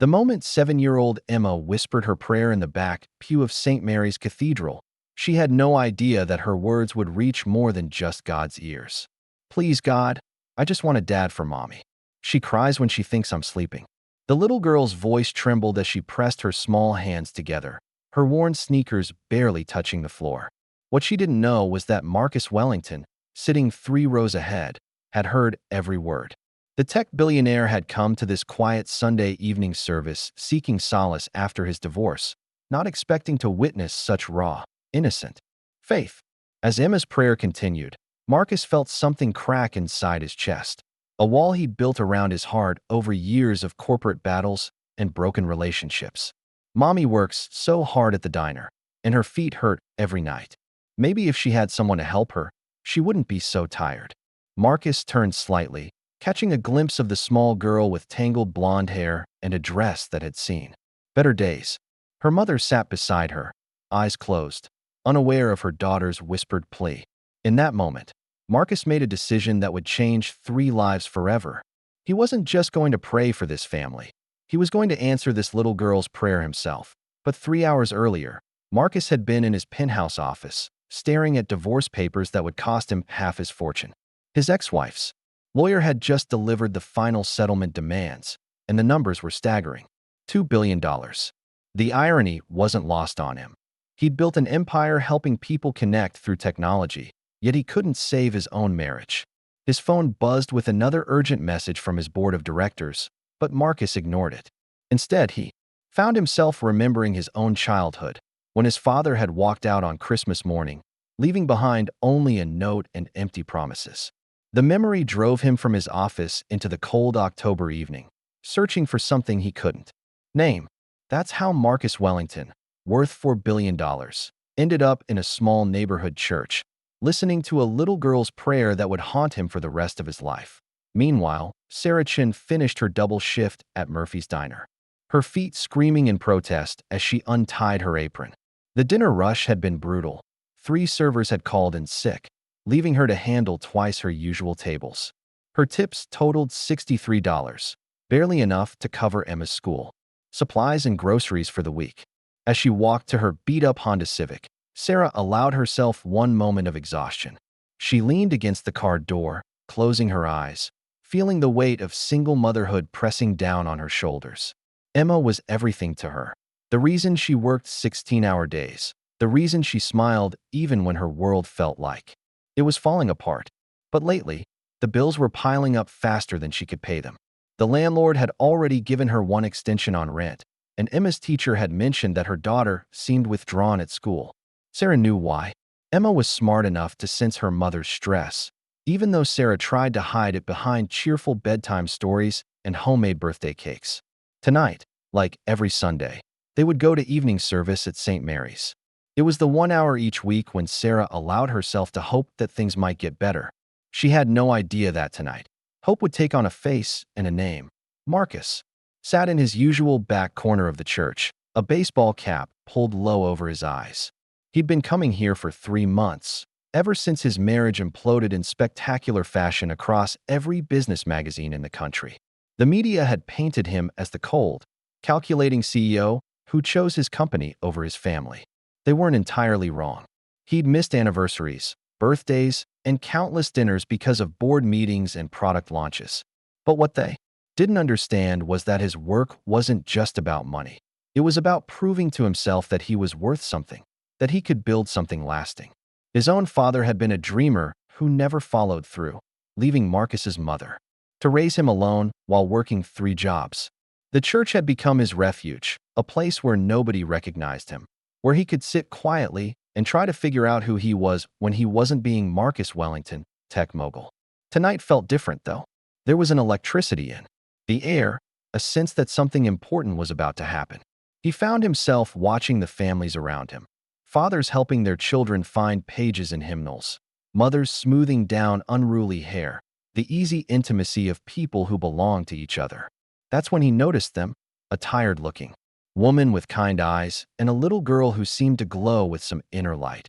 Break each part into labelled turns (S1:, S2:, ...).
S1: The moment 7-year-old Emma whispered her prayer in the back pew of St. Mary's Cathedral, she had no idea that her words would reach more than just God's ears. "Please, God, I just want a dad for mommy. She cries when she thinks I'm sleeping." The little girl's voice trembled as she pressed her small hands together, her worn sneakers barely touching the floor. What she didn't know was that Marcus Wellington, sitting 3 rows ahead, had heard every word. The tech billionaire had come to this quiet Sunday evening service seeking solace after his divorce, not expecting to witness such raw, innocent faith. As Emma's prayer continued, Marcus felt something crack inside his chest, a wall he'd built around his heart over years of corporate battles and broken relationships. Mommy works so hard at the diner, and her feet hurt every night. Maybe if she had someone to help her, she wouldn't be so tired. Marcus turned slightly, catching a glimpse of the small girl with tangled blonde hair and a dress that had seen better days. Her mother sat beside her, eyes closed, unaware of her daughter's whispered plea. In that moment, Marcus made a decision that would change 3 lives forever. He wasn't just going to pray for this family. He was going to answer this little girl's prayer himself. But 3 hours earlier, Marcus had been in his penthouse office, staring at divorce papers that would cost him half his fortune. His ex-wife's lawyer had just delivered the final settlement demands, and the numbers were staggering. $2 billion. The irony wasn't lost on him. He'd built an empire helping people connect through technology, yet he couldn't save his own marriage. His phone buzzed with another urgent message from his board of directors, but Marcus ignored it. Instead, he found himself remembering his own childhood, when his father had walked out on Christmas morning, leaving behind only a note and empty promises. The memory drove him from his office into the cold October evening, searching for something he couldn't name. That's how Marcus Wellington, worth $4 billion, ended up in a small neighborhood church, listening to a little girl's prayer that would haunt him for the rest of his life. Meanwhile, Sarah Chin finished her double shift at Murphy's Diner, her feet screaming in protest as she untied her apron. The dinner rush had been brutal. 3 servers had called in sick, leaving her to handle twice her usual tables. Her tips totaled $63, barely enough to cover Emma's school, supplies and groceries for the week. As she walked to her beat-up Honda Civic, Sarah allowed herself one moment of exhaustion. She leaned against the car door, closing her eyes, feeling the weight of single motherhood pressing down on her shoulders. Emma was everything to her. The reason she worked 16-hour days. The reason she smiled even when her world felt like it was falling apart. But lately, the bills were piling up faster than she could pay them. The landlord had already given her one extension on rent, and Emma's teacher had mentioned that her daughter seemed withdrawn at school. Sarah knew why. Emma was smart enough to sense her mother's stress, even though Sarah tried to hide it behind cheerful bedtime stories and homemade birthday cakes. Tonight, like every Sunday, they would go to evening service at St. Mary's. It was the 1 hour each week when Sarah allowed herself to hope that things might get better. She had no idea that tonight, hope would take on a face and a name. Marcus sat in his usual back corner of the church, a baseball cap pulled low over his eyes. He'd been coming here for 3 months, ever since his marriage imploded in spectacular fashion across every business magazine in the country. The media had painted him as the cold, calculating CEO who chose his company over his family. They weren't entirely wrong. He'd missed anniversaries, birthdays, and countless dinners because of board meetings and product launches. But what they didn't understand was that his work wasn't just about money. It was about proving to himself that he was worth something, that he could build something lasting. His own father had been a dreamer who never followed through, leaving Marcus's mother to raise him alone while working 3 jobs. The church had become his refuge, a place where nobody recognized him, where he could sit quietly and try to figure out who he was when he wasn't being Marcus Wellington, tech mogul. Tonight felt different, though. There was an electricity in the air, a sense that something important was about to happen. He found himself watching the families around him, fathers helping their children find pages in hymnals, mothers smoothing down unruly hair, the easy intimacy of people who belong to each other. That's when he noticed them, a tired-looking woman with kind eyes and a little girl who seemed to glow with some inner light.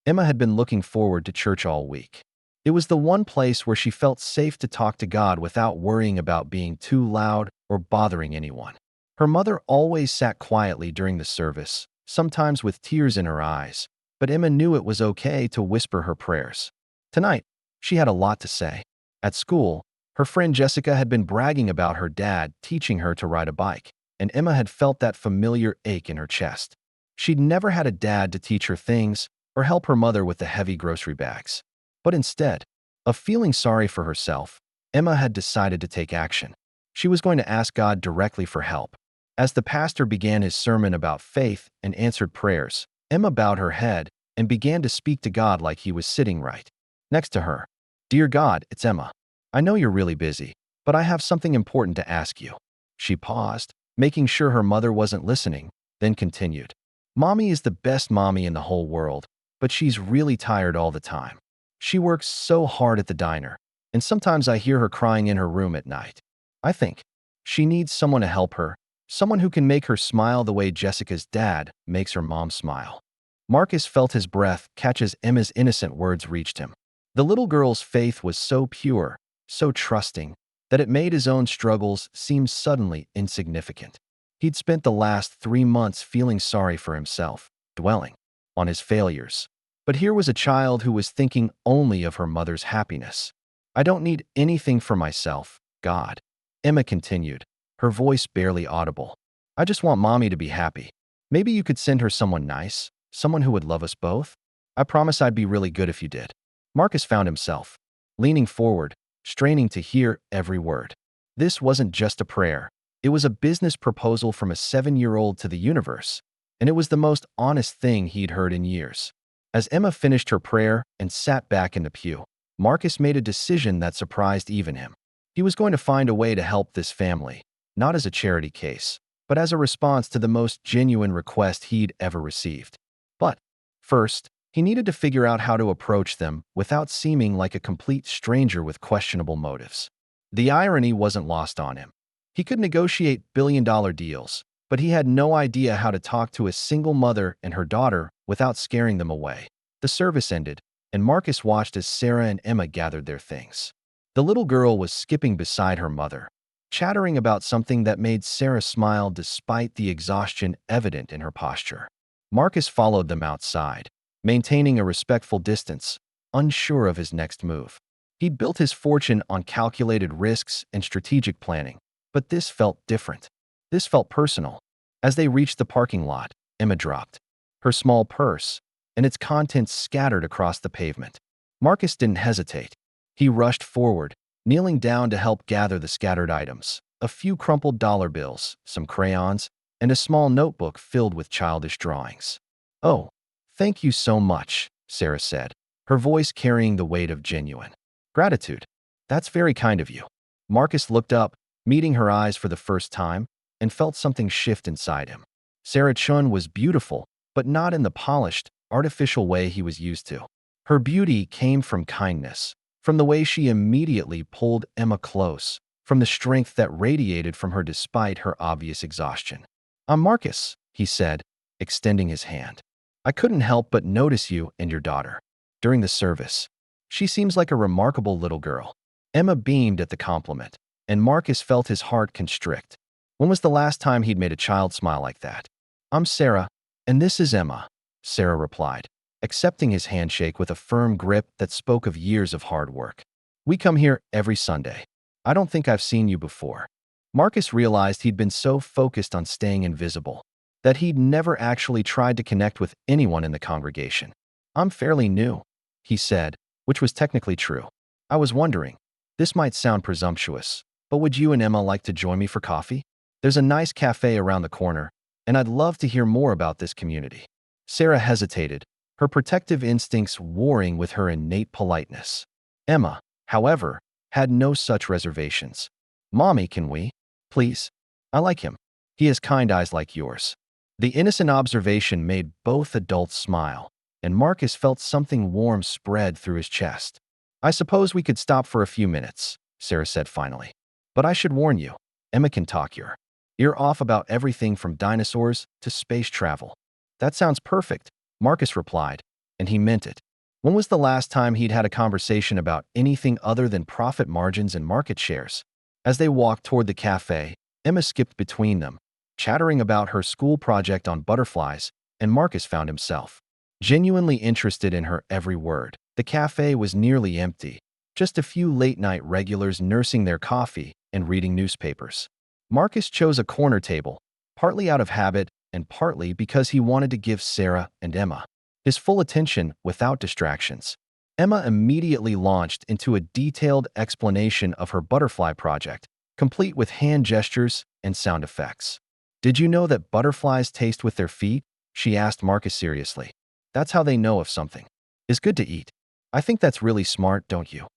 S1: Emma had been looking forward to church all week. It was the one place where she felt safe to talk to God without worrying about being too loud or bothering anyone. Her mother always sat quietly during the service, sometimes with tears in her eyes, but Emma knew it was okay to whisper her prayers. Tonight, she had a lot to say. At school, her friend Jessica had been bragging about her dad teaching her to ride a bike, and Emma had felt that familiar ache in her chest. She'd never had a dad to teach her things or help her mother with the heavy grocery bags. But instead of feeling sorry for herself, Emma had decided to take action. She was going to ask God directly for help. As the pastor began his sermon about faith and answered prayers, Emma bowed her head and began to speak to God like he was sitting right next to her. "Dear God, it's Emma. I know you're really busy, but I have something important to ask you." She paused, making sure her mother wasn't listening, then continued. "Mommy is the best mommy in the whole world, but she's really tired all the time. She works so hard at the diner, and sometimes I hear her crying in her room at night. I think she needs someone to help her, someone who can make her smile the way Jessica's dad makes her mom smile." Marcus felt his breath catch as Emma's innocent words reached him. The little girl's faith was so pure, so trusting, that it made his own struggles seem suddenly insignificant. He'd spent the last 3 months feeling sorry for himself, dwelling on his failures. But here was a child who was thinking only of her mother's happiness. "I don't need anything for myself, God," Emma continued, her voice barely audible. "I just want Mommy to be happy. Maybe you could send her someone nice, someone who would love us both? I promise I'd be really good if you did." Marcus found himself leaning forward, straining to hear every word. This wasn't just a prayer. It was a business proposal from a 7-year-old to the universe, and it was the most honest thing he'd heard in years. As Emma finished her prayer and sat back in the pew, Marcus made a decision that surprised even him. He was going to find a way to help this family, not as a charity case, but as a response to the most genuine request he'd ever received. But first, he needed to figure out how to approach them without seeming like a complete stranger with questionable motives. The irony wasn't lost on him. He could negotiate billion-dollar deals, but he had no idea how to talk to a single mother and her daughter without scaring them away. The service ended, and Marcus watched as Sarah and Emma gathered their things. The little girl was skipping beside her mother, chattering about something that made Sarah smile despite the exhaustion evident in her posture. Marcus followed them outside, maintaining a respectful distance, unsure of his next move. He'd built his fortune on calculated risks and strategic planning, but this felt different. This felt personal. As they reached the parking lot, Emma dropped her small purse, and its contents scattered across the pavement. Marcus didn't hesitate. He rushed forward, kneeling down to help gather the scattered items: a few crumpled dollar bills, some crayons, and a small notebook filled with childish drawings. "Oh, thank you so much," Sarah said, her voice carrying the weight of genuine gratitude. "That's very kind of you." Marcus looked up, meeting her eyes for the first time, and felt something shift inside him. Sarah Chun was beautiful, but not in the polished, artificial way he was used to. Her beauty came from kindness, from the way she immediately pulled Emma close, from the strength that radiated from her despite her obvious exhaustion. "I'm Marcus," he said, extending his hand. "I couldn't help but notice you and your daughter during the service. She seems like a remarkable little girl." Emma beamed at the compliment, and Marcus felt his heart constrict. When was the last time he'd made a child smile like that? "I'm Sarah, and this is Emma," Sarah replied, accepting his handshake with a firm grip that spoke of years of hard work. "We come here every Sunday. I don't think I've seen you before." Marcus realized he'd been so focused on staying invisible that he'd never actually tried to connect with anyone in the congregation. "I'm fairly new," he said, which was technically true. "I was wondering, this might sound presumptuous, but would you and Emma like to join me for coffee? There's a nice cafe around the corner, and I'd love to hear more about this community." Sarah hesitated, her protective instincts warring with her innate politeness. Emma, however, had no such reservations. "Mommy, can we? Please? I like him. He has kind eyes like yours." The innocent observation made both adults smile, and Marcus felt something warm spread through his chest. "I suppose we could stop for a few minutes," Sarah said finally. "But I should warn you, Emma can talk your ear off about everything from dinosaurs to space travel." "That sounds perfect," Marcus replied, and he meant it. When was the last time he'd had a conversation about anything other than profit margins and market shares? As they walked toward the cafe, Emma skipped between them, chattering about her school project on butterflies, and Marcus found himself genuinely interested in her every word. The cafe was nearly empty, just a few late-night regulars nursing their coffee and reading newspapers. Marcus chose a corner table, partly out of habit and partly because he wanted to give Sarah and Emma his full attention without distractions. Emma immediately launched into a detailed explanation of her butterfly project, complete with hand gestures and sound effects. "Did you know that butterflies taste with their feet?" she asked Marcus seriously. "That's how they know if something is good to eat. I think that's really smart, don't you?"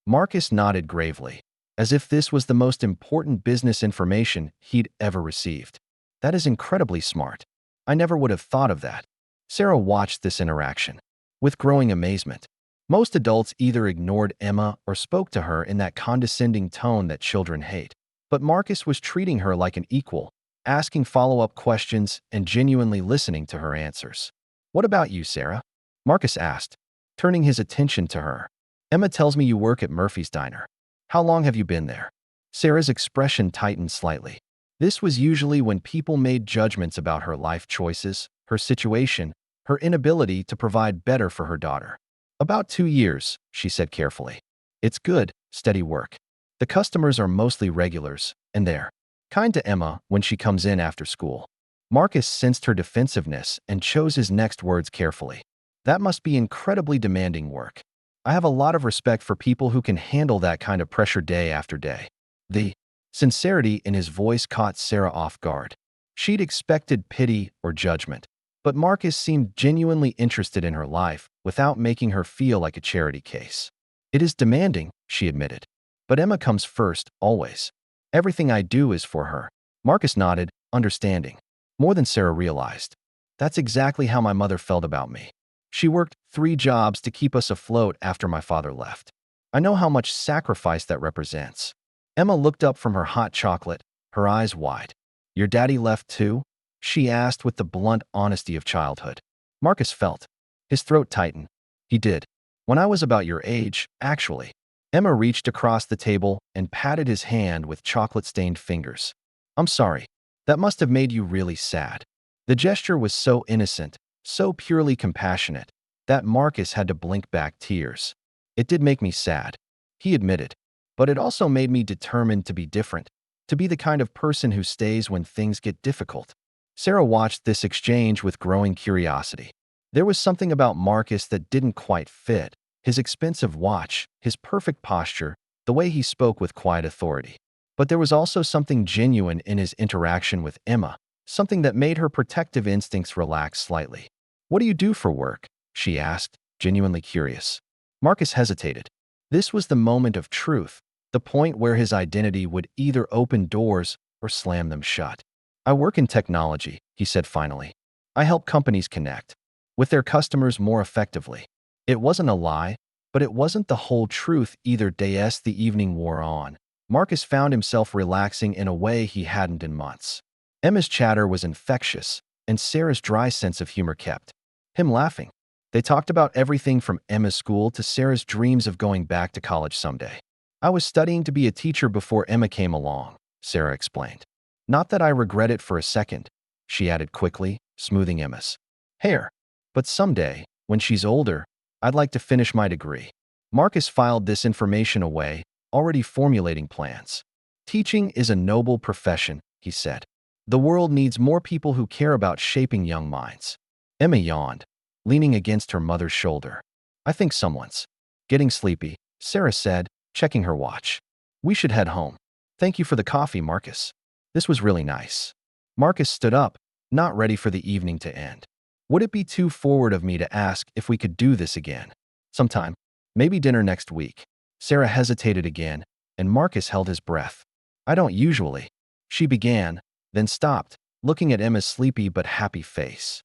S1: Marcus nodded gravely, as if this was the most important business information he'd ever received. "That is incredibly smart. I never would have thought of that." Sarah watched this interaction with growing amazement. Most adults either ignored Emma or spoke to her in that condescending tone that children hate. But Marcus was treating her like an equal, asking follow-up questions and genuinely listening to her answers. "What about you, Sarah?" Marcus asked, turning his attention to her. "Emma tells me you work at Murphy's Diner. How long have you been there?" Sarah's expression tightened slightly. This was usually when people made judgments about her life choices, her situation, her inability to provide better for her daughter. "About 2 years," she said carefully. "It's good, steady work. The customers are mostly regulars, and they're kind to Emma when she comes in after school." Marcus sensed her defensiveness and chose his next words carefully. "That must be incredibly demanding work. I have a lot of respect for people who can handle that kind of pressure day after day." The sincerity in his voice caught Sarah off guard. She'd expected pity or judgment, but Marcus seemed genuinely interested in her life without making her feel like a charity case. "It is demanding," she admitted. "But Emma comes first, always. Everything I do is for her." Marcus nodded, understanding. More than Sarah realized. "That's exactly how my mother felt about me. She worked 3 jobs to keep us afloat after my father left. I know how much sacrifice that represents." Emma looked up from her hot chocolate, her eyes wide. "Your daddy left too?" she asked with the blunt honesty of childhood. Marcus felt his throat tighten. "He did. When I was about your age, actually." Emma reached across the table and patted his hand with chocolate-stained fingers. "I'm sorry. That must have made you really sad." The gesture was so innocent, so purely compassionate, that Marcus had to blink back tears. "It did make me sad," he admitted, "but it also made me determined to be different, to be the kind of person who stays when things get difficult." Sarah watched this exchange with growing curiosity. There was something about Marcus that didn't quite fit: his expensive watch, his perfect posture, the way he spoke with quiet authority. But there was also something genuine in his interaction with Emma, something that made her protective instincts relax slightly. "What do you do for work?" she asked, genuinely curious. Marcus hesitated. This was the moment of truth, the point where his identity would either open doors or slam them shut. "I work in technology," he said finally. "I help companies connect with their customers more effectively." It wasn't a lie, but it wasn't the whole truth either. As the evening wore on, Marcus found himself relaxing in a way he hadn't in months. Emma's chatter was infectious, and Sarah's dry sense of humor kept him laughing. They talked about everything from Emma's school to Sarah's dreams of going back to college someday. "I was studying to be a teacher before Emma came along," Sarah explained. "Not that I regret it for a second," she added quickly, smoothing Emma's hair. "But someday, when she's older, I'd like to finish my degree." Marcus filed this information away, already formulating plans. "Teaching is a noble profession," he said. "The world needs more people who care about shaping young minds." Emma yawned, leaning against her mother's shoulder. "I think someone's getting sleepy," Sarah said, checking her watch. "We should head home." "Thank you for the coffee, Marcus. This was really nice." Marcus stood up, not ready for the evening to end. "Would it be too forward of me to ask if we could do this again? Sometime. Maybe dinner next week." Sarah hesitated again, and Marcus held his breath. "I don't usually," she began, then stopped, looking at Emma's sleepy but happy face.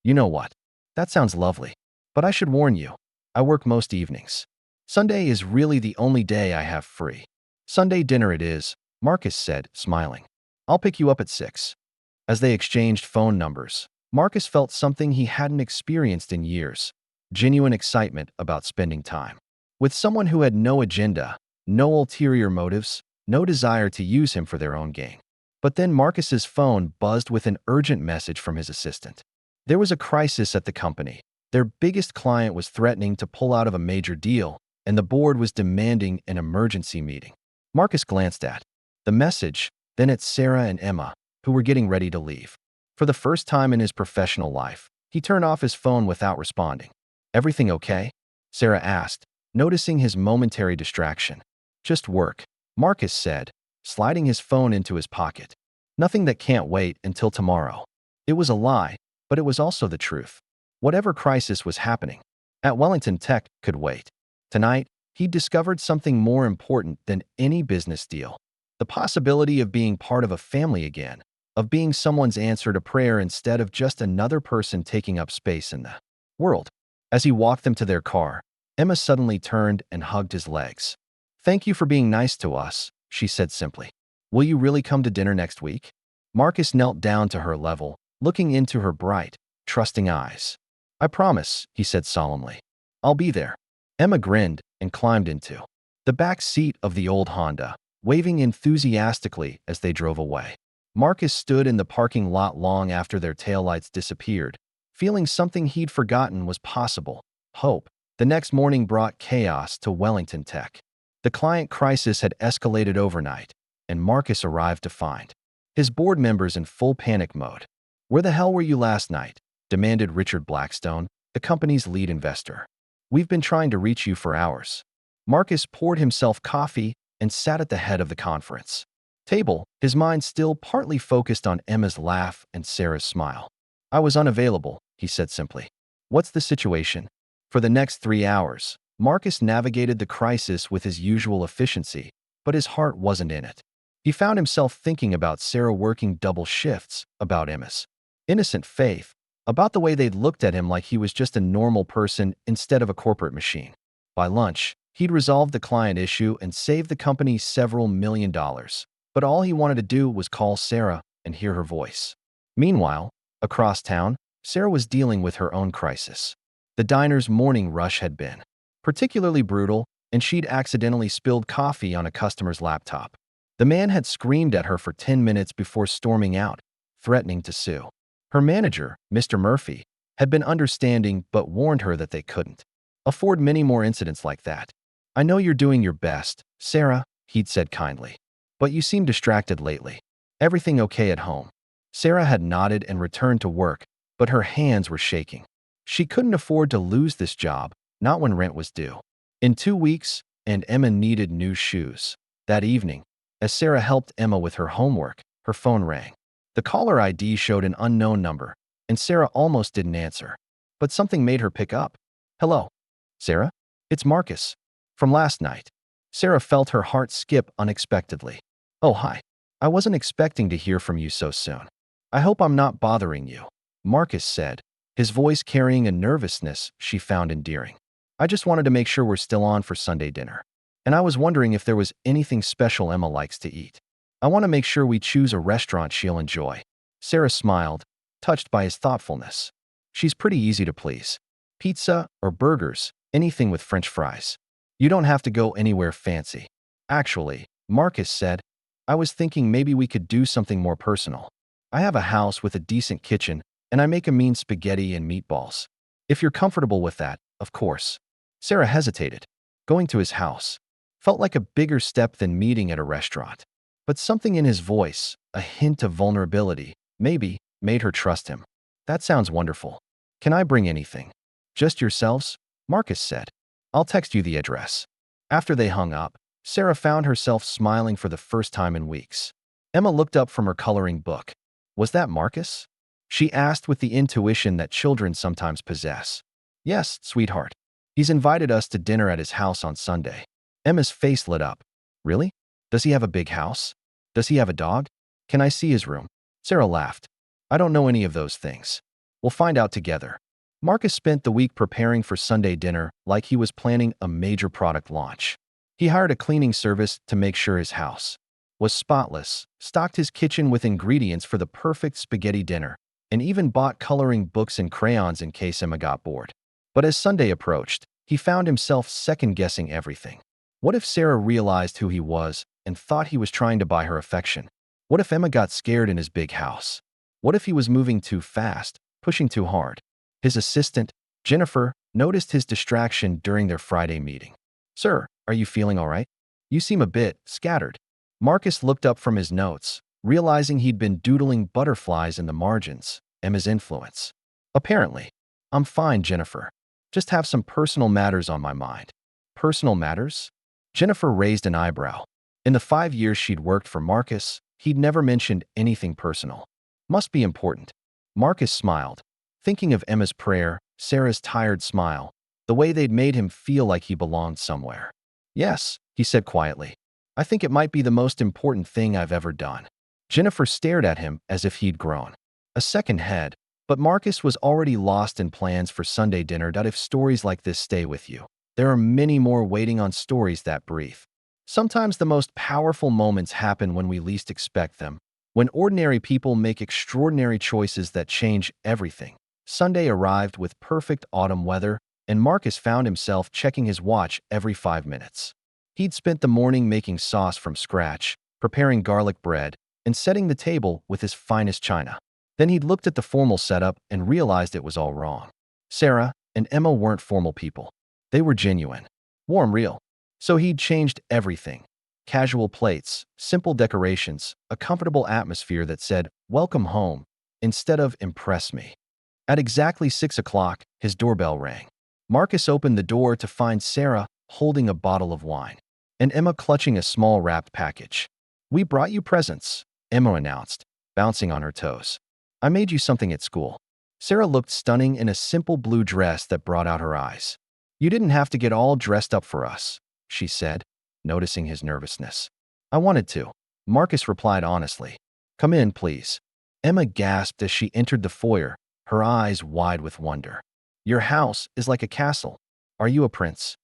S1: "You know what? That sounds lovely. But I should warn you, I work most evenings. Sunday is really the only day I have free." "Sunday dinner it is," Marcus said, smiling. "I'll pick you up at 6. As they exchanged phone numbers, Marcus felt something he hadn't experienced in years: genuine excitement about spending time with someone who had no agenda, no ulterior motives, no desire to use him for their own gain. But then Marcus's phone buzzed with an urgent message from his assistant. There was a crisis at the company. Their biggest client was threatening to pull out of a major deal, and the board was demanding an emergency meeting. Marcus glanced at the message, then at Sarah and Emma, who were getting ready to leave. For the first time in his professional life, he turned off his phone without responding. "Everything okay?" Sarah asked, noticing his momentary distraction. "Just work," Marcus said, sliding his phone into his pocket. "Nothing that can't wait until tomorrow." It was a lie, but it was also the truth. Whatever crisis was happening at Wellington Tech could wait. Tonight, he discovered something more important than any business deal. The possibility of being part of a family again, of being someone's answer to prayer instead of just another person taking up space in the world. As he walked them to their car, Emma suddenly turned and hugged his legs. "Thank you for being nice to us," she said simply. "Will you really come to dinner next week?" Marcus knelt down to her level, looking into her bright, trusting eyes. "I promise," he said solemnly. "I'll be there." Emma grinned and climbed into the back seat of the old Honda, waving enthusiastically as they drove away. Marcus stood in the parking lot long after their taillights disappeared, feeling something he'd forgotten was possible: hope. The next morning brought chaos to Wellington Tech. The client crisis had escalated overnight, and Marcus arrived to find his board members in full panic mode. "Where the hell were you last night?" demanded Richard Blackstone, the company's lead investor. "We've been trying to reach you for hours." Marcus poured himself coffee and sat at the head of the conference table, his mind still partly focused on Emma's laugh and Sarah's smile. "I was unavailable," he said simply. "What's the situation?" For the next 3 hours, Marcus navigated the crisis with his usual efficiency, but his heart wasn't in it. He found himself thinking about Sarah working double shifts, about Emma's innocent faith, about the way they'd looked at him like he was just a normal person instead of a corporate machine. By lunch, he'd resolved the client issue and saved the company several $1,000,000. But all he wanted to do was call Sarah and hear her voice. Meanwhile, across town, Sarah was dealing with her own crisis. The diner's morning rush had been particularly brutal, and she'd accidentally spilled coffee on a customer's laptop. The man had screamed at her for 10 minutes before storming out, threatening to sue. Her manager, Mr. Murphy, had been understanding but warned her that they couldn't afford many more incidents like that. "I know you're doing your best, Sarah," he'd said kindly. "But you seem distracted lately. Everything okay at home?" Sarah had nodded and returned to work, but her hands were shaking. She couldn't afford to lose this job, not when rent was due in 2 weeks, and Emma needed new shoes. That evening, as Sarah helped Emma with her homework, her phone rang. The caller ID showed an unknown number, and Sarah almost didn't answer. But something made her pick up. "Hello, Sarah? It's Marcus. From last night." Sarah felt her heart skip unexpectedly. "Oh, hi. I wasn't expecting to hear from you so soon. I hope I'm not bothering you," Marcus said, his voice carrying a nervousness she found endearing. "I just wanted to make sure we're still on for Sunday dinner. And I was wondering if there was anything special Emma likes to eat. I want to make sure we choose a restaurant she'll enjoy." Sarah smiled, touched by his thoughtfulness. "She's pretty easy to please. Pizza or burgers, anything with French fries. You don't have to go anywhere fancy." "Actually," Marcus said, "I was thinking maybe we could do something more personal. I have a house with a decent kitchen, and I make a mean spaghetti and meatballs. If you're comfortable with that, of course." Sarah hesitated. Going to his house felt like a bigger step than meeting at a restaurant. But something in his voice, a hint of vulnerability, maybe, made her trust him. "That sounds wonderful. Can I bring anything?" "Just yourselves?" Marcus said. "I'll text you the address." After they hung up, Sarah found herself smiling for the first time in weeks. Emma looked up from her coloring book. "Was that Marcus?" she asked with the intuition that children sometimes possess. "Yes, sweetheart. He's invited us to dinner at his house on Sunday." Emma's face lit up. "Really? Does he have a big house? Does he have a dog? Can I see his room?" Sarah laughed. "I don't know any of those things. We'll find out together." Marcus spent the week preparing for Sunday dinner like he was planning a major product launch. He hired a cleaning service to make sure his house was spotless, stocked his kitchen with ingredients for the perfect spaghetti dinner, and even bought coloring books and crayons in case Emma got bored. But as Sunday approached, he found himself second-guessing everything. What if Sarah realized who he was and thought he was trying to buy her affection? What if Emma got scared in his big house? What if he was moving too fast, pushing too hard? His assistant, Jennifer, noticed his distraction during their Friday meeting. Sir, are you feeling all right? You seem a bit scattered. Marcus looked up from his notes, realizing he'd been doodling butterflies in the margins, Emma's influence. Apparently. I'm fine, Jennifer. Just have some personal matters on my mind. Personal matters? Jennifer raised an eyebrow. In the 5 years she'd worked for Marcus, he'd never mentioned anything personal. Must be important. Marcus smiled, thinking of Emma's prayer, Sarah's tired smile, the way they'd made him feel like he belonged somewhere. Yes, he said quietly. I think it might be the most important thing I've ever done. Jennifer stared at him as if he'd grown. A second head, but Marcus was already lost in plans for Sunday dinner. If stories like this stay with you, there are many more waiting on stories that breathe. Sometimes the most powerful moments happen when we least expect them, when ordinary people make extraordinary choices that change everything. Sunday arrived with perfect autumn weather, and Marcus found himself checking his watch every 5 minutes. He'd spent the morning making sauce from scratch, preparing garlic bread, and setting the table with his finest china. Then he'd looked at the formal setup and realized it was all wrong. Sarah and Emma weren't formal people. They were genuine, warm, real. So he'd changed everything. Casual plates, simple decorations, a comfortable atmosphere that said, "Welcome home," instead of "Impress me." At exactly 6 o'clock, his doorbell rang. Marcus opened the door to find Sarah holding a bottle of wine and Emma clutching a small wrapped package. "We brought you presents," Emma announced, bouncing on her toes. "I made you something at school." Sarah looked stunning in a simple blue dress that brought out her eyes. "You didn't have to get all dressed up for us," she said, noticing his nervousness. "I wanted to," Marcus replied honestly. "Come in, please." Emma gasped as she entered the foyer, her eyes wide with wonder. "Your house is like a castle. Are you a prince?"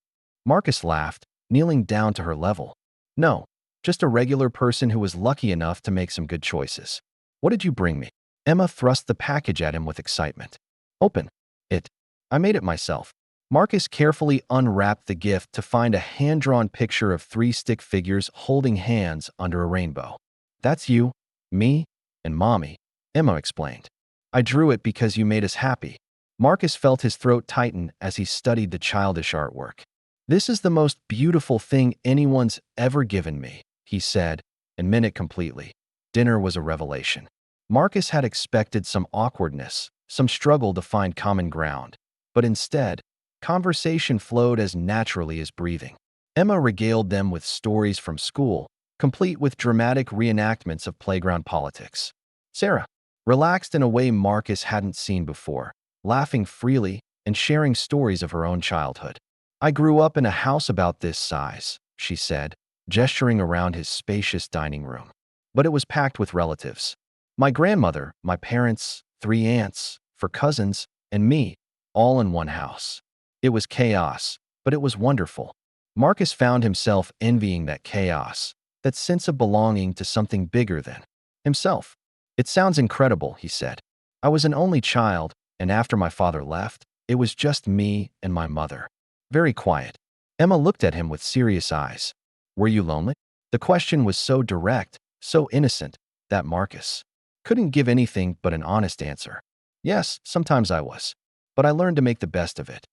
S1: Marcus laughed, kneeling down to her level. "No, just a regular person who was lucky enough to make some good choices." "What did you bring me?" Emma thrust the package at him with excitement. "Open it. I made it myself." Marcus carefully unwrapped the gift to find a hand-drawn picture of 3 stick figures holding hands under a rainbow. "That's you, me, and Mommy," Emma explained. "I drew it because you made us happy." Marcus felt his throat tighten as he studied the childish artwork. "This is the most beautiful thing anyone's ever given me," he said, and meant it completely. Dinner was a revelation. Marcus had expected some awkwardness, some struggle to find common ground, but instead, conversation flowed as naturally as breathing. Emma regaled them with stories from school, complete with dramatic reenactments of playground politics. Sarah relaxed in a way Marcus hadn't seen before, laughing freely and sharing stories of her own childhood. "I grew up in a house about this size," she said, gesturing around his spacious dining room. "But it was packed with relatives. My grandmother, my parents, 3 aunts, 4 cousins, and me, all in one house. It was chaos, but it was wonderful." Marcus found himself envying that chaos, that sense of belonging to something bigger than himself. "It sounds incredible," he said. "I was an only child, and after my father left, it was just me and my mother. Very quiet." Emma looked at him with serious eyes. "Were you lonely?" The question was so direct, so innocent, that Marcus couldn't give anything but an honest answer. "Yes, sometimes I was. But I learned to make the best of it."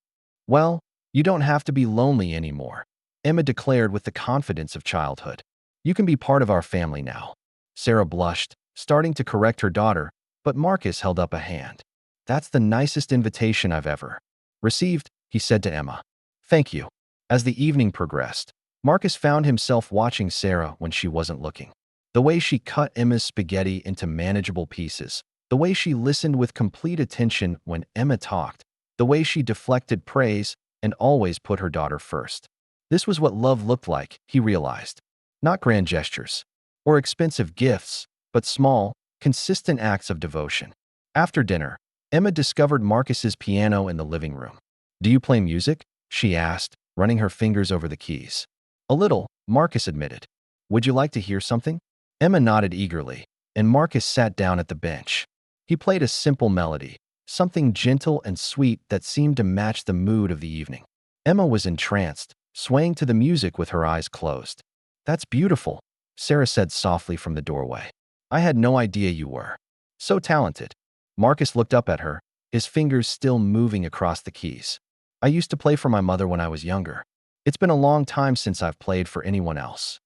S1: "Well, you don't have to be lonely anymore," Emma declared with the confidence of childhood. "You can be part of our family now." Sarah blushed, starting to correct her daughter, but Marcus held up a hand. "That's the nicest invitation I've ever received," he said to Emma. "Thank you." As the evening progressed, Marcus found himself watching Sarah when she wasn't looking. The way she cut Emma's spaghetti into manageable pieces, the way she listened with complete attention when Emma talked, the way she deflected praise and always put her daughter first. This was what love looked like, he realized. Not grand gestures or expensive gifts, but small, consistent acts of devotion. After dinner, Emma discovered Marcus's piano in the living room. "Do you play music?" she asked, running her fingers over the keys. "A little," Marcus admitted. "Would you like to hear something?" Emma nodded eagerly, and Marcus sat down at the bench. He played a simple melody, something gentle and sweet that seemed to match the mood of the evening. Emma was entranced, swaying to the music with her eyes closed. "That's beautiful," Sarah said softly from the doorway. I had no idea you were so talented. Marcus looked up at her, his fingers still moving across the keys. I used to play for my mother when I was younger. It's been a long time since I've played for anyone else.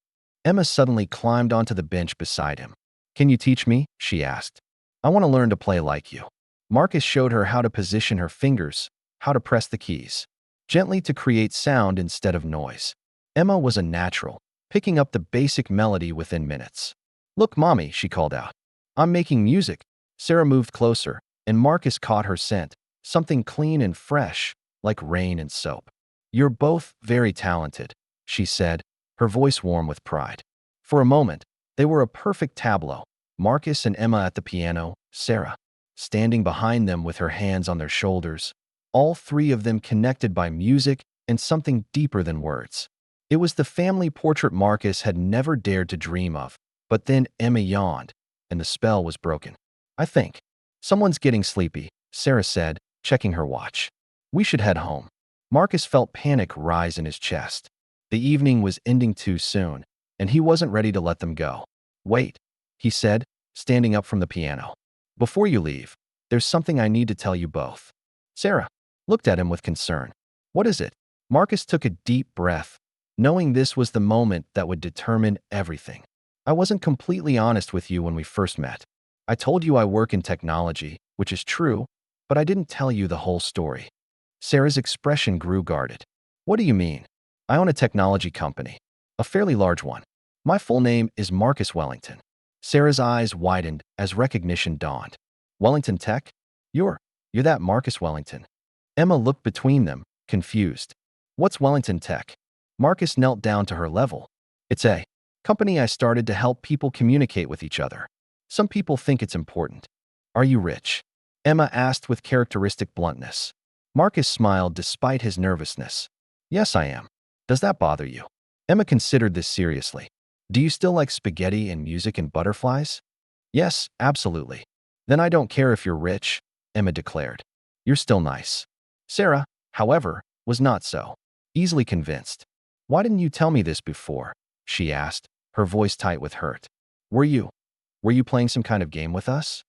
S1: Emma suddenly climbed onto the bench beside him. Can you teach me? She asked. I want to learn to play like you. Marcus showed her how to position her fingers, how to press the keys, gently to create sound instead of noise. Emma was a natural, picking up the basic melody within minutes. Look, Mommy, she called out. I'm making music. Sarah moved closer, and Marcus caught her scent, something clean and fresh, like rain and soap. You're both very talented, she said, her voice warm with pride. For a moment, they were a perfect tableau. Marcus and Emma at the piano, Sarah standing behind them with her hands on their shoulders, all three of them connected by music and something deeper than words. It was the family portrait Marcus had never dared to dream of. But then Emma yawned, and the spell was broken. I think someone's getting sleepy, Sarah said, checking her watch. We should head home. Marcus felt panic rise in his chest. The evening was ending too soon, and he wasn't ready to let them go. Wait, he said, standing up from the piano. Before you leave, there's something I need to tell you both. Sarah looked at him with concern. What is it? Marcus took a deep breath, knowing this was the moment that would determine everything. I wasn't completely honest with you when we first met. I told you I work in technology, which is true, but I didn't tell you the whole story. Sarah's expression grew guarded. What do you mean? I own a technology company, a fairly large one. My full name is Marcus Wellington. Sarah's eyes widened as recognition dawned. Wellington Tech? You're that Marcus Wellington. Emma looked between them, confused. What's Wellington Tech? Marcus knelt down to her level. It's a company I started to help people communicate with each other. Some people think it's important. Are you rich? Emma asked with characteristic bluntness. Marcus smiled despite his nervousness. Yes, I am. Does that bother you? Emma considered this seriously. Do you still like spaghetti and music and butterflies? Yes, absolutely. Then I don't care if you're rich, Emma declared. You're still nice. Sarah, however, was not so easily convinced. Why didn't you tell me this before? She asked, her voice tight with hurt. Were you playing some kind of game with us?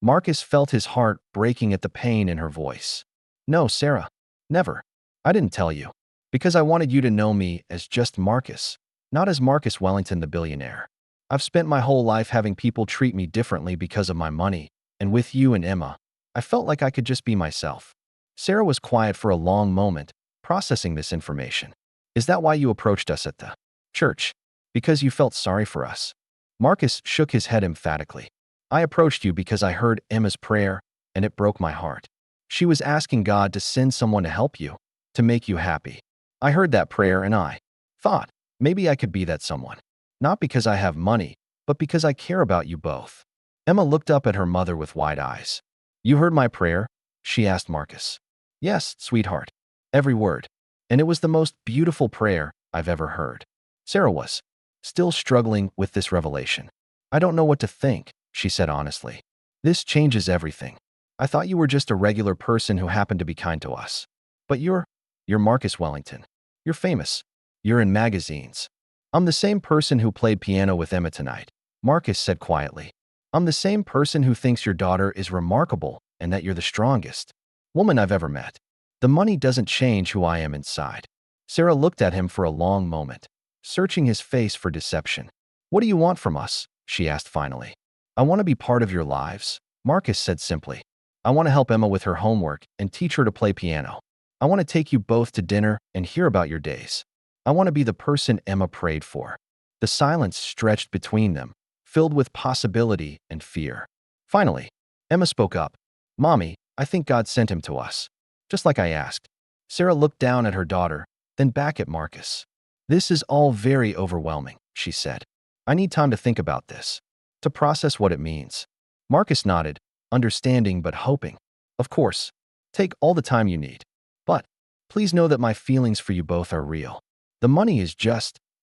S1: Marcus felt his heart breaking at the pain in her voice. No, Sarah, never. I didn't tell you, because I wanted you to know me as just Marcus, not as Marcus Wellington the billionaire. I've spent my whole life having people treat me differently because of my money, and with you and Emma, I felt like I could just be myself. Sarah was quiet for a long moment, processing this information. Is that why you approached us at the church? Because you felt sorry for us? Marcus shook his head emphatically. I approached you because I heard Emma's prayer, and it broke my heart. She was asking God to send someone to help you, to make you happy. I heard that prayer and I thought, maybe I could be that someone. Not because I have money, but because I care about you both. Emma looked up at her mother with wide eyes. You heard my prayer? She asked Marcus. Yes, sweetheart. Every word. And it was the most beautiful prayer I've ever heard. Sarah was still struggling with this revelation. I don't know what to think, she said honestly. This changes everything. I thought you were just a regular person who happened to be kind to us. But you're Marcus Wellington. You're famous. You're in magazines. I'm the same person who played piano with Emma tonight, Marcus said quietly. I'm the same person who thinks your daughter is remarkable and that you're the strongest woman I've ever met. The money doesn't change who I am inside. Sarah looked at him for a long moment, searching his face for deception. What do you want from us? She asked finally. I want to be part of your lives, Marcus said simply. I want to help Emma with her homework and teach her to play piano. I want to take you both to dinner and hear about your days. I want to be the person Emma prayed for. The silence stretched between them, filled with possibility and fear. Finally, Emma spoke up. Mommy, I think God sent him to us. Just like I asked. Sarah looked down at her daughter, then back at Marcus. This is all very overwhelming, she said. I need time to think about this, to process what it means. Marcus nodded, understanding but hoping. Of course, take all the time you need. But please know that my feelings for you both are real. The money is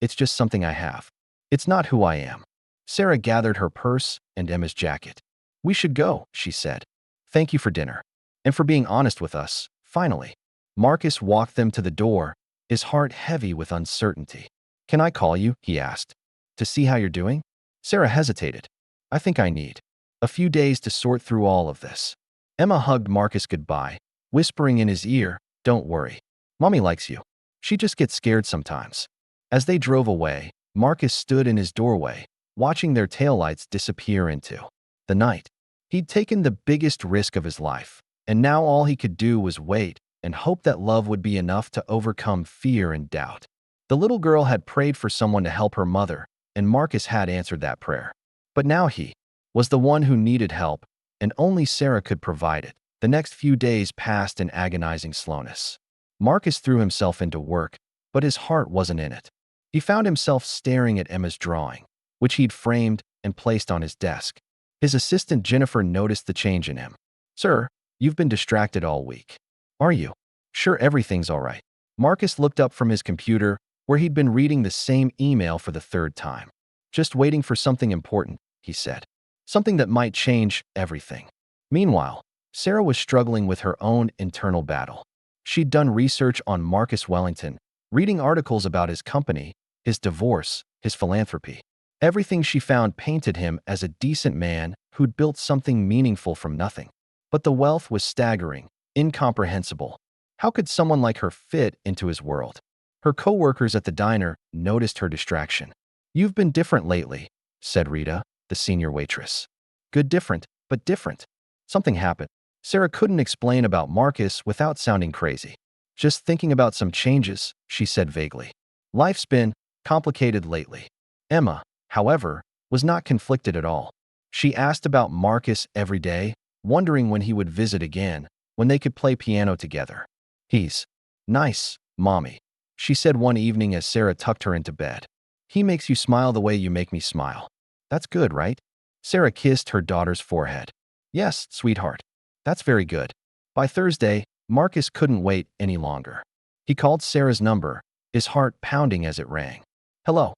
S1: it's just something I have. It's not who I am. Sarah gathered her purse and Emma's jacket. We should go, she said. Thank you for dinner. And for being honest with us, finally. Marcus walked them to the door, his heart heavy with uncertainty. Can I call you? He asked. To see how you're doing? Sarah hesitated. I think I need a few days to sort through all of this. Emma hugged Marcus goodbye, whispering in his ear, "Don't worry. Mommy likes you. She just gets scared sometimes." As they drove away, Marcus stood in his doorway, watching their taillights disappear into the night. He'd taken the biggest risk of his life, and now all he could do was wait and hope that love would be enough to overcome fear and doubt. The little girl had prayed for someone to help her mother, and Marcus had answered that prayer. But now he was the one who needed help, and only Sarah could provide it. The next few days passed in agonizing slowness. Marcus threw himself into work, but his heart wasn't in it. He found himself staring at Emma's drawing, which he'd framed and placed on his desk. His assistant Jennifer noticed the change in him. "Sir, you've been distracted all week. Are you sure everything's all right?" Marcus looked up from his computer, where he'd been reading the same email for the third time. "Just waiting for something important," he said. "Something that might change everything." Meanwhile, Sarah was struggling with her own internal battle. She'd done research on Marcus Wellington, reading articles about his company, his divorce, his philanthropy. Everything she found painted him as a decent man who'd built something meaningful from nothing. But the wealth was staggering, incomprehensible. How could someone like her fit into his world? Her coworkers at the diner noticed her distraction. "You've been different lately," said Rita, the senior waitress. "Good different, but different. Something happened." Sarah couldn't explain about Marcus without sounding crazy. "Just thinking about some changes," she said vaguely. "Life's been complicated lately." Emma, however, was not conflicted at all. She asked about Marcus every day, wondering when he would visit again, when they could play piano together. "He's nice, Mommy," she said one evening as Sarah tucked her into bed. "He makes you smile the way you make me smile." "That's good, right?" Sarah kissed her daughter's forehead. "Yes, sweetheart. That's very good." By Thursday, Marcus couldn't wait any longer. He called Sarah's number, his heart pounding as it rang. "Hello."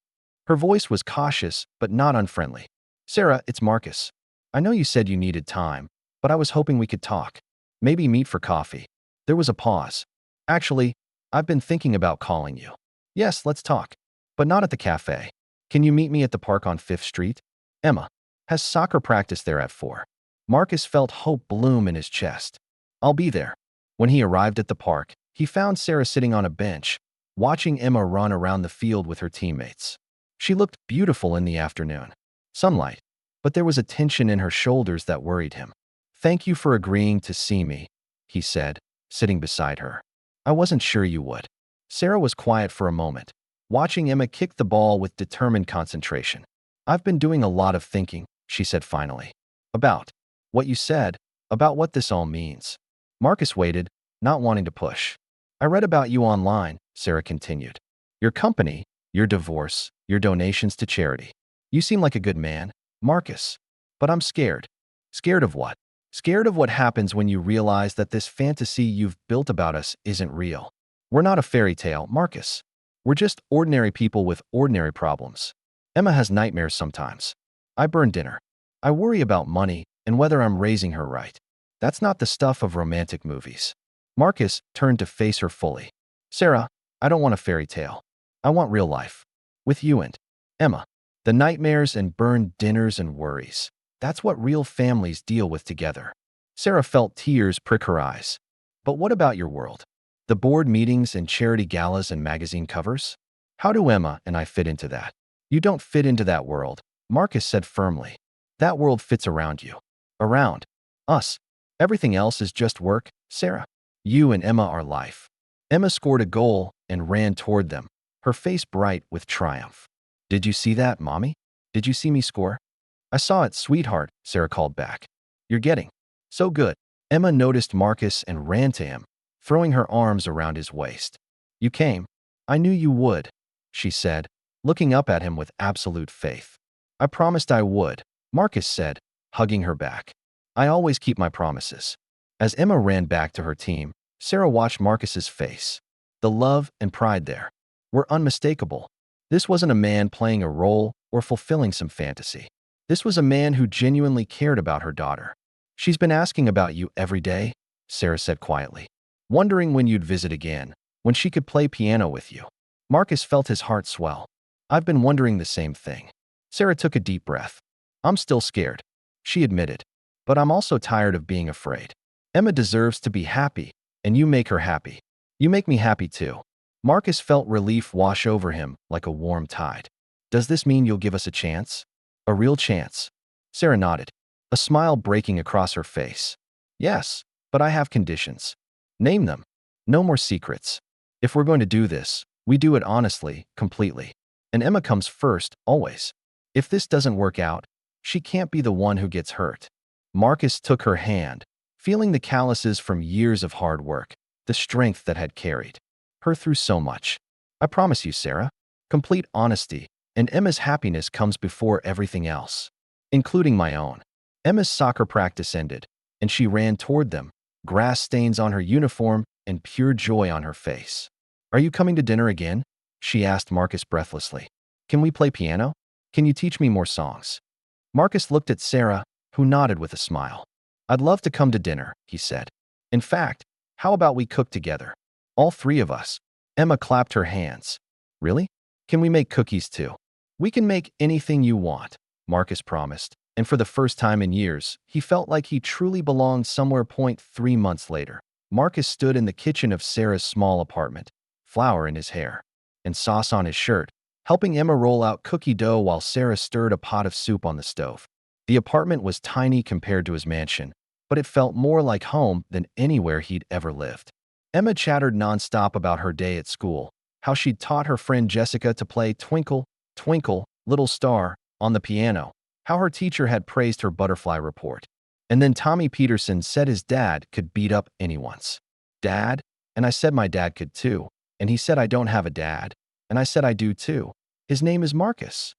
S1: Her voice was cautious, but not unfriendly. "Sarah, it's Marcus. I know you said you needed time, but I was hoping we could talk. Maybe meet for coffee." There was a pause. "Actually, I've been thinking about calling you." "Yes, let's talk. But not at the cafe. Can you meet me at the park on 5th Street? Emma has soccer practice there at 4. Marcus felt hope bloom in his chest. "I'll be there." When he arrived at the park, he found Sarah sitting on a bench, watching Emma run around the field with her teammates. She looked beautiful in the afternoon sunlight, but there was a tension in her shoulders that worried him. "Thank you for agreeing to see me," he said, sitting beside her. "I wasn't sure you would." Sarah was quiet for a moment, watching Emma kick the ball with determined concentration. "I've been doing a lot of thinking," she said finally. "About what you said, about what this all means." Marcus waited, not wanting to push. "I read about you online," Sarah continued. "Your company, your divorce, your donations to charity. You seem like a good man, Marcus. But I'm scared." "Scared of what?" "Scared of what happens when you realize that this fantasy you've built about us isn't real. We're not a fairy tale, Marcus. We're just ordinary people with ordinary problems. Emma has nightmares sometimes. I burn dinner. I worry about money and whether I'm raising her right. That's not the stuff of romantic movies." Marcus turned to face her fully. "Sarah, I don't want a fairy tale. I want real life. With you and Emma. The nightmares and burned dinners and worries. That's what real families deal with together." Sarah felt tears prick her eyes. "But what about your world? The board meetings and charity galas and magazine covers? How do Emma and I fit into that?" "You don't fit into that world," Marcus said firmly. "That world fits around you. Around us. Everything else is just work, Sarah. You and Emma are life." Emma scored a goal and ran toward them, her face bright with triumph. "Did you see that, Mommy? Did you see me score?" "I saw it, sweetheart," Sarah called back. "You're getting so good." Emma noticed Marcus and ran to him, throwing her arms around his waist. "You came. I knew you would," she said, looking up at him with absolute faith. "I promised I would," Marcus said, hugging her back. "I always keep my promises." As Emma ran back to her team, Sarah watched Marcus's face. The love and pride there were unmistakable. This wasn't a man playing a role or fulfilling some fantasy. This was a man who genuinely cared about her daughter. "She's been asking about you every day," Sarah said quietly, "wondering when you'd visit again, when she could play piano with you." Marcus felt his heart swell. "I've been wondering the same thing." Sarah took a deep breath. I'm still scared, she admitted. But I'm also tired of being afraid. Emma deserves to be happy, and you make her happy. You make me happy too. Marcus felt relief wash over him like a warm tide. Does this mean you'll give us a chance? A real chance? Sarah nodded, a smile breaking across her face. Yes, but I have conditions. Name them. No more secrets. If we're going to do this, we do it honestly, completely. And Emma comes first, always. If this doesn't work out, she can't be the one who gets hurt. Marcus took her hand, feeling the calluses from years of hard work, the strength that had carried her through so much. I promise you, Sarah, complete honesty, and Emma's happiness comes before everything else, including my own. Emma's soccer practice ended, and she ran toward them, grass stains on her uniform and pure joy on her face. Are you coming to dinner again? She asked Marcus breathlessly. Can we play piano? Can you teach me more songs? Marcus looked at Sarah, who nodded with a smile. I'd love to come to dinner, he said. In fact, how about we cook together? All three of us. Emma clapped her hands. Really? Can we make cookies too? We can make anything you want, Marcus promised, and for the first time in years, he felt like he truly belonged somewhere. 3 months later, Marcus stood in the kitchen of Sarah's small apartment, flour in his hair and sauce on his shirt, helping Emma roll out cookie dough while Sarah stirred a pot of soup on the stove. The apartment was tiny compared to his mansion, but it felt more like home than anywhere he'd ever lived. Emma chattered nonstop about her day at school, how she'd taught her friend Jessica to play Twinkle, Twinkle, Little Star on the piano, how her teacher had praised her butterfly report. And then Tommy Peterson said his dad could beat up anyone's dad, and I said my dad could too, and he said I don't have a dad, and I said I do too. His name is Marcus.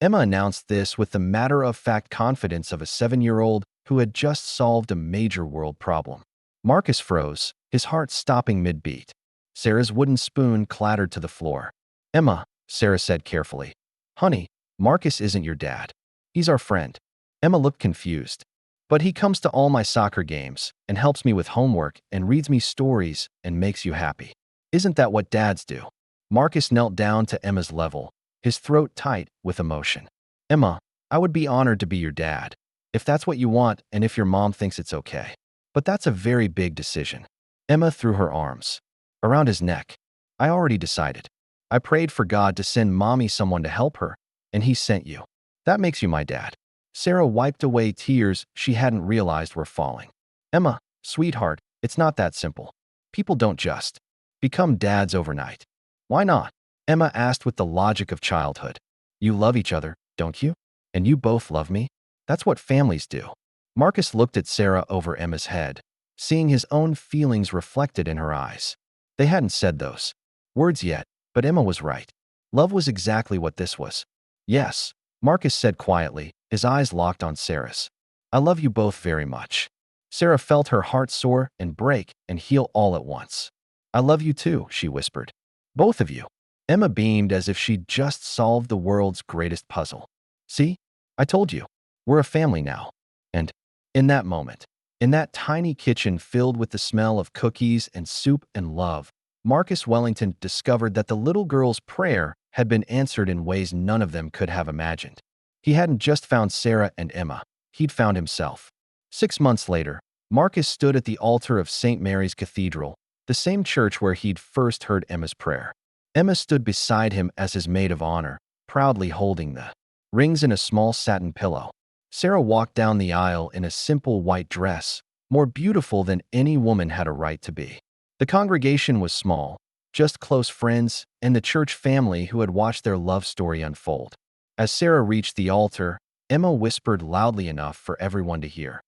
S1: Emma announced this with the matter-of-fact confidence of a 7-year-old who had just solved a major world problem. Marcus froze, his heart stopping mid-beat. Sarah's wooden spoon clattered to the floor. Emma, Sarah said carefully. Honey, Marcus isn't your dad. He's our friend. Emma looked confused. But he comes to all my soccer games and helps me with homework and reads me stories and makes you happy. Isn't that what dads do? Marcus knelt down to Emma's level, his throat tight with emotion. Emma, I would be honored to be your dad, if that's what you want and if your mom thinks it's okay. But that's a very big decision. Emma threw her arms around his neck. I already decided. I prayed for God to send mommy someone to help her, and he sent you. That makes you my dad. Sarah wiped away tears she hadn't realized were falling. Emma, sweetheart, it's not that simple. People don't just become dads overnight. Why not? Emma asked with the logic of childhood. You love each other, don't you? And you both love me? That's what families do. Marcus looked at Sarah over Emma's head, seeing his own feelings reflected in her eyes. They hadn't said those words yet, but Emma was right. Love was exactly what this was. Yes, Marcus said quietly, his eyes locked on Sarah's. I love you both very much. Sarah felt her heart soar and break and heal all at once. I love you too, she whispered. Both of you. Emma beamed as if she'd just solved the world's greatest puzzle. See? I told you. We're a family now. And in that moment, in that tiny kitchen filled with the smell of cookies and soup and love, Marcus Wellington discovered that the little girl's prayer had been answered in ways none of them could have imagined. He hadn't just found Sarah and Emma, he'd found himself. 6 months later, Marcus stood at the altar of St. Mary's Cathedral, the same church where he'd first heard Emma's prayer. Emma stood beside him as his maid of honor, proudly holding the rings in a small satin pillow. Sarah walked down the aisle in a simple white dress, more beautiful than any woman had a right to be. The congregation was small, just close friends and the church family who had watched their love story unfold. As Sarah reached the altar, Emma whispered loudly enough for everyone to hear.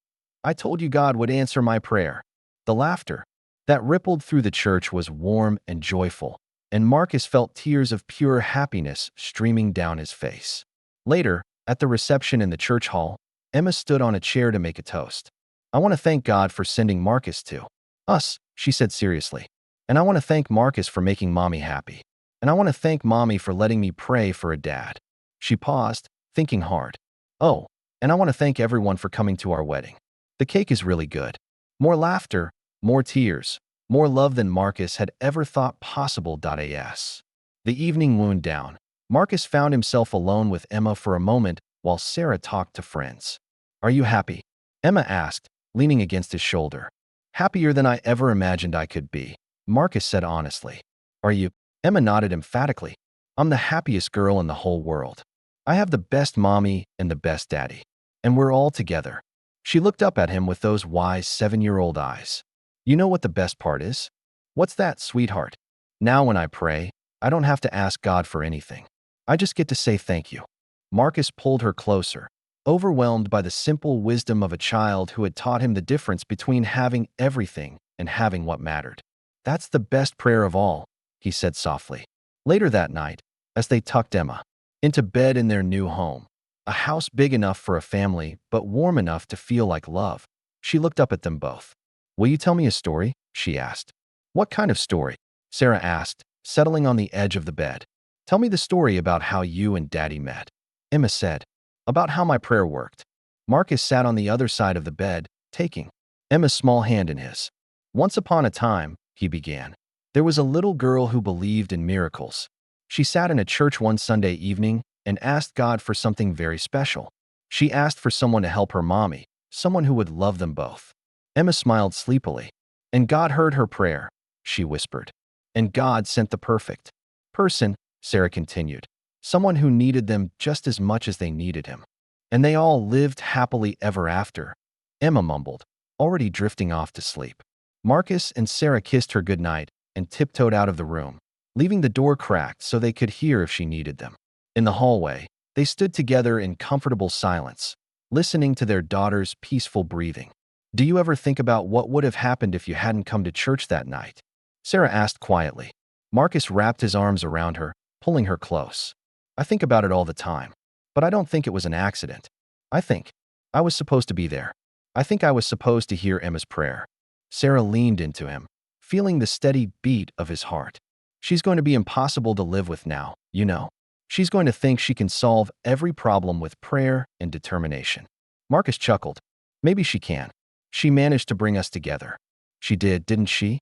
S1: I told you God would answer my prayer. The laughter that rippled through the church was warm and joyful, and Marcus felt tears of pure happiness streaming down his face. Later, at the reception in the church hall, Emma stood on a chair to make a toast. I want to thank God for sending Marcus to us, she said seriously. And I want to thank Marcus for making mommy happy. And I want to thank mommy for letting me pray for a dad. She paused, thinking hard. Oh, and I want to thank everyone for coming to our wedding. The cake is really good. More laughter, more tears, more love than Marcus had ever thought possible. As the evening wound down, Marcus found himself alone with Emma for a moment while Sarah talked to friends. "Are you happy?" Emma asked, leaning against his shoulder. "Happier than I ever imagined I could be," Marcus said honestly. "Are you?" Emma nodded emphatically. "I'm the happiest girl in the whole world. I have the best mommy and the best daddy. And we're all together." She looked up at him with those wise 7-year-old eyes. "You know what the best part is?" "What's that, sweetheart?" "Now when I pray, I don't have to ask God for anything. I just get to say thank you." Marcus pulled her closer, overwhelmed by the simple wisdom of a child who had taught him the difference between having everything and having what mattered. "That's the best prayer of all," he said softly. Later that night, as they tucked Emma into bed in their new home, a house big enough for a family but warm enough to feel like love, she looked up at them both. "Will you tell me a story?" she asked. "What kind of story?" Sarah asked, settling on the edge of the bed. "Tell me the story about how you and Daddy met." Emma said. "About how my prayer worked." Marcus sat on the other side of the bed, taking Emma's small hand in his. "Once upon a time," he began, "there was a little girl who believed in miracles. She sat in a church one Sunday evening and asked God for something very special. She asked for someone to help her mommy, someone who would love them both." Emma smiled sleepily. "And God heard her prayer," she whispered. "And God sent the perfect person," Sarah continued, "someone who needed them just as much as they needed him. And they all lived happily ever after," Emma mumbled, already drifting off to sleep. Marcus and Sarah kissed her goodnight and tiptoed out of the room, leaving the door cracked so they could hear if she needed them. In the hallway, they stood together in comfortable silence, listening to their daughter's peaceful breathing. "Do you ever think about what would have happened if you hadn't come to church that night?" Sarah asked quietly. Marcus wrapped his arms around her, pulling her close. "I think about it all the time, but I don't think it was an accident. I think I was supposed to be there. I think I was supposed to hear Emma's prayer." Sarah leaned into him, feeling the steady beat of his heart. "She's going to be impossible to live with now, you know. She's going to think she can solve every problem with prayer and determination." Marcus chuckled. "Maybe she can. She managed to bring us together." "She did, didn't she?"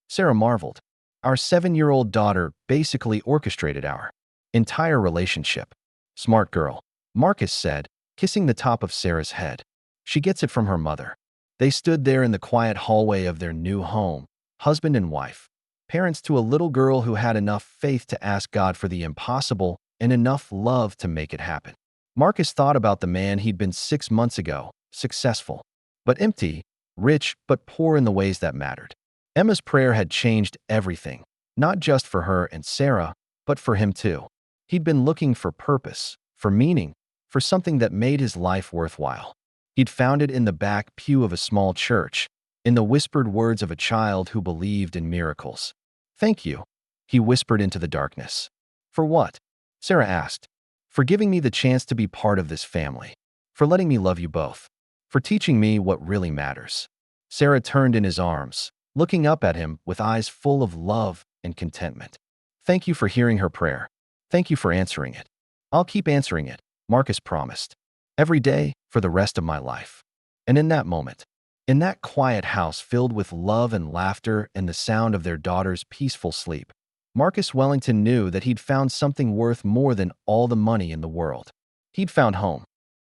S1: Sarah marveled. "Our 7-year-old daughter basically orchestrated our entire relationship." "Smart girl," Marcus said, kissing the top of Sarah's head. "She gets it from her mother." They stood there in the quiet hallway of their new home, husband and wife, parents to a little girl who had enough faith to ask God for the impossible and enough love to make it happen. Marcus thought about the man he'd been 6 months ago, successful, but empty, rich but poor in the ways that mattered. Emma's prayer had changed everything, not just for her and Sarah, but for him too. He'd been looking for purpose, for meaning, for something that made his life worthwhile. He'd found it in the back pew of a small church, in the whispered words of a child who believed in miracles. "Thank you," he whispered into the darkness. "For what?" Sarah asked. "For giving me the chance to be part of this family. For letting me love you both. For teaching me what really matters." Sarah turned in his arms, looking up at him with eyes full of love and contentment. "Thank you for hearing her prayer. Thank you for answering it." "I'll keep answering it," Marcus promised. "Every day for the rest of my life." And in that moment, in that quiet house filled with love and laughter and the sound of their daughter's peaceful sleep, Marcus Wellington knew that he'd found something worth more than all the money in the world. He'd found home.